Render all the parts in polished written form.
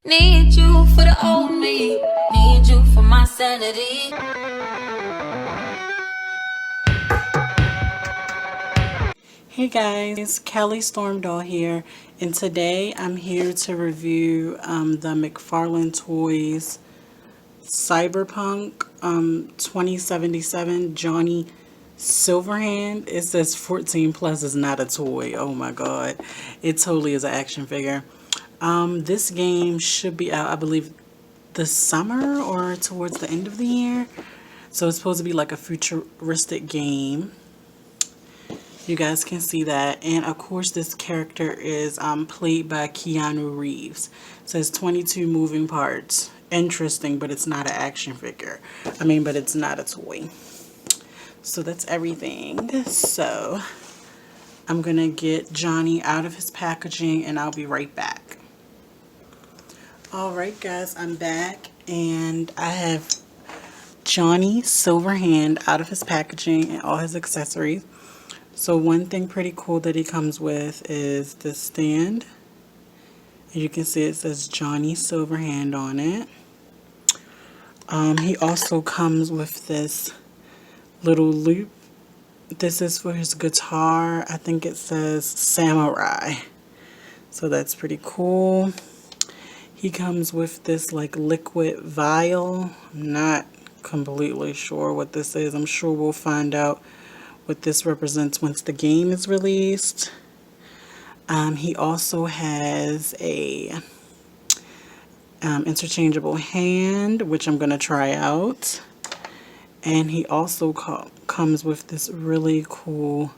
Need you for the old me. Need you for my sanity. Hey guys, Kelly Stormdoll here, and today I'm here to review the McFarlane Toys Cyberpunk 2077 Johnny Silverhand. It says 14 plus is not a toy. Oh my god, it totally is an action figure. This game should be out, I believe, this summer or towards the end of the year. So it's supposed to be like a futuristic game. You guys can see that. And of course this character is played by Keanu Reeves. It says 22 moving parts. Interesting, but it's not an action figure. But it's not a toy. So that's everything. So I'm gonna get Johnny out of his packaging and I'll be right back. Alright guys, I'm back and I have Johnny Silverhand out of his packaging and all his accessories. So one thing pretty cool that he comes with is this stand. You can see it says Johnny Silverhand on it. He also comes with this little loop. This is for his guitar. I think it says Samurai. So that's pretty cool. He comes with this like liquid vial. I'm not completely sure what this is. I'm sure we'll find out what this represents once the game is released. He also has a interchangeable hand, which I'm going to try out. And he also comes with this really cool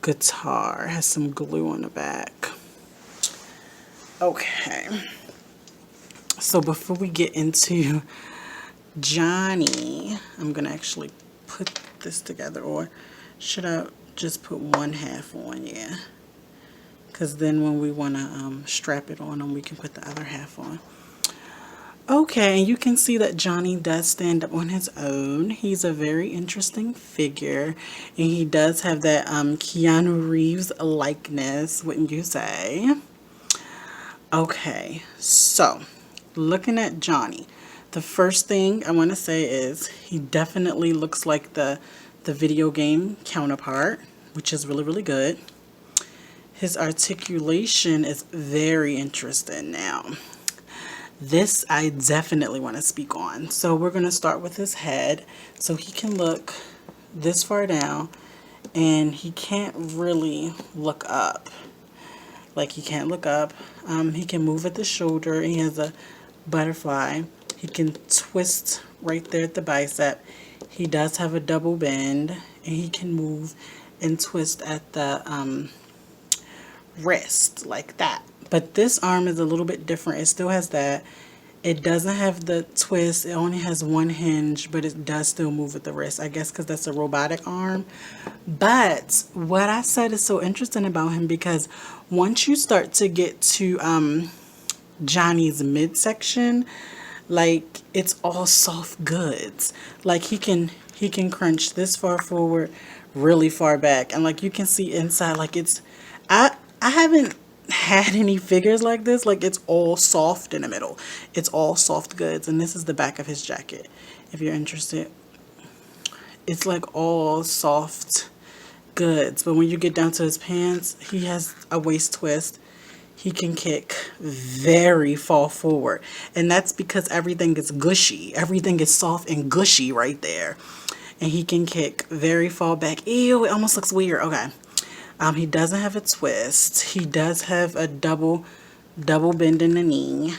guitar. It has some glue on the back. Okay. So before we get into Johnny, I'm going to actually put this together, or should I just put one half on? Yeah, because then when we want to strap it on him, we can put the other half on. Okay, you can see that Johnny does stand up on his own. He's a very interesting figure, and he does have that Keanu Reeves likeness, wouldn't you say? Okay, so looking at Johnny, the first thing I want to say is he definitely looks like the video game counterpart, which is really, really good. His articulation is very interesting. Now, this I definitely want to speak on. So we're going to start with his head. So he can look this far down, and he can't really look up. Like, he can't look up. He can move at the shoulder. He has a butterfly. He can twist right there at the bicep. He does have a double bend, and he can move and twist at the wrist like that. But this arm is a little bit different. It still has that. It doesn't have the twist. It only has one hinge, but it does still move at the wrist. I guess because that's a robotic arm. But what I said is so interesting about him, because once you start to get to Johnny's midsection, like, it's all soft goods. Like, he can crunch this far forward, really far back, and like you can see inside, like it's I haven't had any figures like this. Like, it's all soft in the middle. It's all soft goods, and this is the back of his jacket if you're interested. It's like all soft goods, but when you get down to his pants, he has a waist twist. He can kick very far forward, and that's because everything is gushy. Everything is soft and gushy right there. And he can kick very far back. Ew, it almost looks weird. Okay. He doesn't have a twist. He does have a double bend in the knee.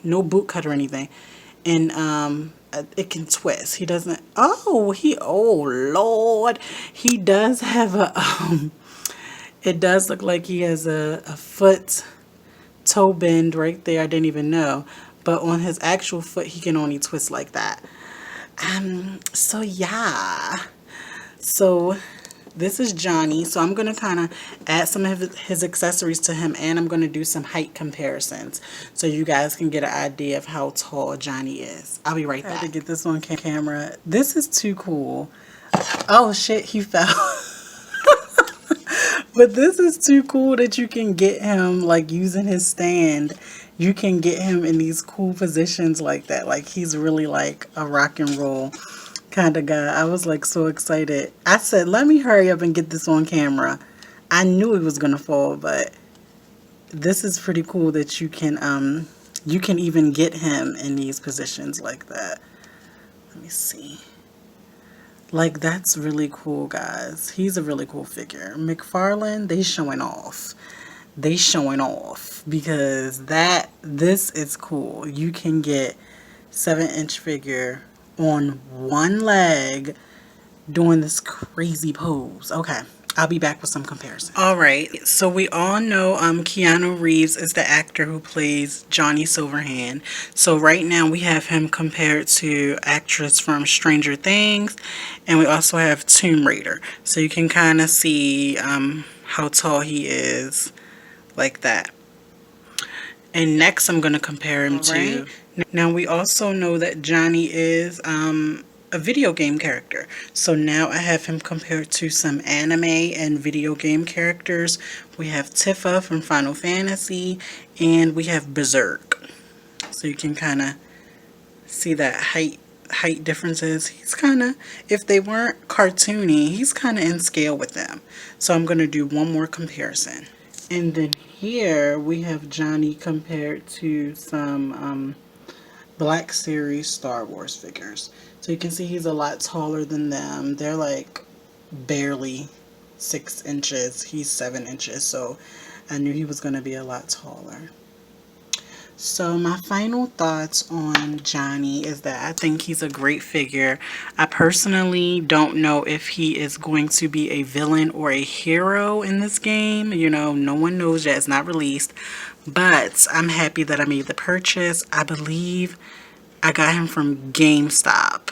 No boot cut or anything. And it can twist. He doesn't. Oh Lord. He does have a it does look like he has a foot toe bend right there. I didn't even know. But on his actual foot, he can only twist like that. So yeah. So this is Johnny. So I'm going to kind of add some of his accessories to him, and I'm going to do some height comparisons so you guys can get an idea of how tall Johnny is. I'll be right back. I had to get this on camera. This is too cool. Oh shit, he fell. But this is too cool that you can get him like using his stand. You can get him in these cool positions like that. Like he's really like a rock and roll kind of guy. I was like so excited. I said, let me hurry up and get this on camera. I knew it was gonna fall, but this is pretty cool that you can even get him in these positions like that. Let me see. Like, that's really cool, guys. He's a really cool figure. McFarlane, they showing off. They showing off because this is cool. You can get 7-inch figure on one leg doing this crazy pose. Okay, I'll be back with some comparison. All right, so we all know Keanu Reeves is the actor who plays Johnny Silverhand. So right now we have him compared to actress from Stranger Things, and we also have Tomb Raider. So you can kind of see how tall he is like that. And next I'm going to compare him to... Now we also know that Johnny is a video game character. So now I have him compared to some anime and video game characters. We have Tifa from Final Fantasy, and we have Berserk. So you can kind of see that height differences. He's kind of, if they weren't cartoony, he's kind of in scale with them. So I'm going to do one more comparison. And then here we have Johnny compared to some Black Series Star Wars figures. So you can see he's a lot taller than them. They're like barely 6 inches. He's 7 inches. So I knew he was going to be a lot taller. So my final thoughts on Johnny is that I think he's a great figure. I personally don't know if he is going to be a villain or a hero in this game. You know, no one knows yet. It's not released. But I'm happy that I made the purchase. I believe I got him from GameStop.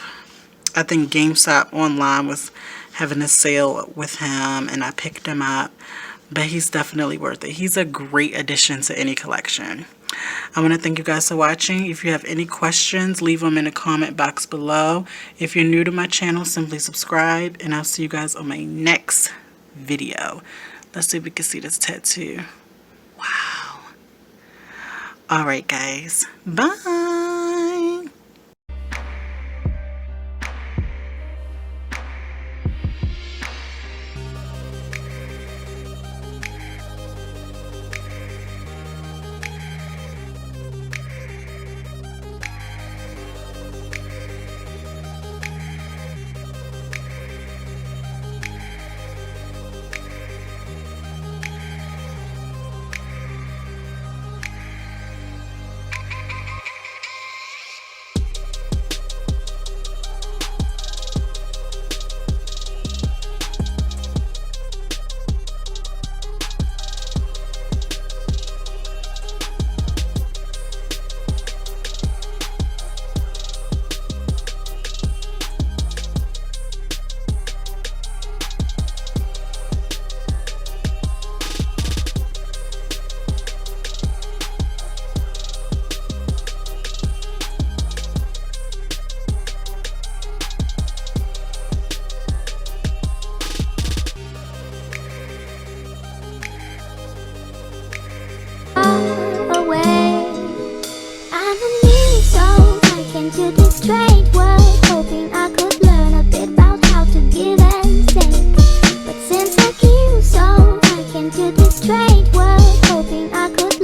I think GameStop online was having a sale with him and I picked him up. But he's definitely worth it. He's a great addition to any collection. I want to thank you guys for watching. If you have any questions, leave them in the comment box below. If you're new to my channel, simply subscribe. And I'll see you guys on my next video. Let's see if we can see this tattoo. Wow. Alright guys. Bye. To this strange world, hoping I could learn a bit about how to give and take. But since I feel so, I came to this strange world, hoping I could